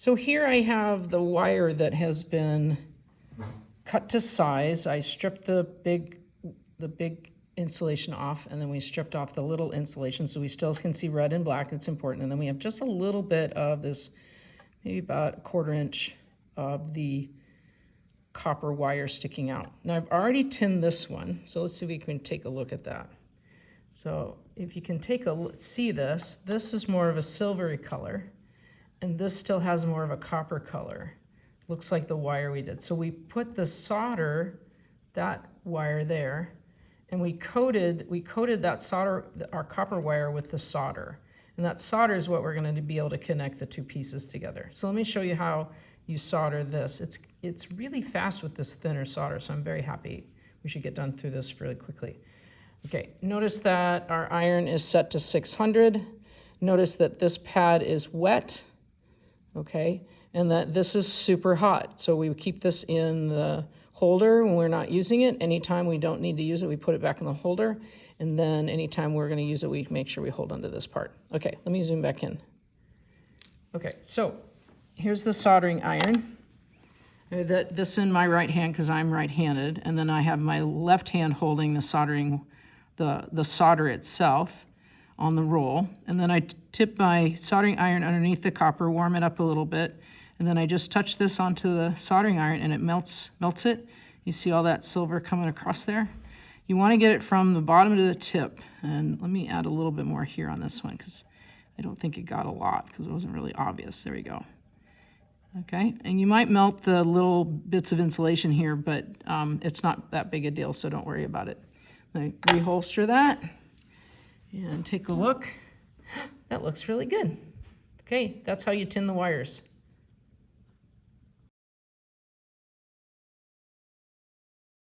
So here I have the wire that has been cut to size. I stripped the big insulation off, and then we stripped off the little insulation so we still can see red and black. It's important. And then we have just a little bit of this, maybe about 1/4 inch of the copper wire sticking out. Now I've already tinned this one, so let's see if we can take a look at that. So if you can see this is more of a silvery color, and this still has more of a copper color. Looks like the wire we did. So we put the solder, that wire there, and we coated that solder, our copper wire, with the solder. And that solder is what we're going to be able to connect the two pieces together. So let me show you how you solder this. It's really fast with this thinner solder, so I'm very happy. We should get done through this really quickly. Okay, notice that our iron is set to 600. Notice that this pad is wet, okay, and that this is super hot. So we keep this in the holder when we're not using it. Anytime we don't need to use it, we put it back in the holder. And then anytime we're going to use it, we make sure we hold onto this part. Okay, let me zoom back in. Okay, so here's the soldering iron. This in my right hand because I'm right-handed, and then I have my left hand holding the soldering, the solder itself on the roll. And then I tip my soldering iron underneath the copper, warm it up a little bit, and then I just touch this onto the soldering iron and it melts it. You see all that silver coming across there? You want to get it from the bottom to the tip. And let me add a little bit more here on this one because I don't think it got a lot because it wasn't really obvious. There we go. Okay, and you might melt the little bits of insulation here, but it's not that big a deal, so don't worry about it. I reholster that and take a look. That looks really good. Okay, that's how you tin the wires.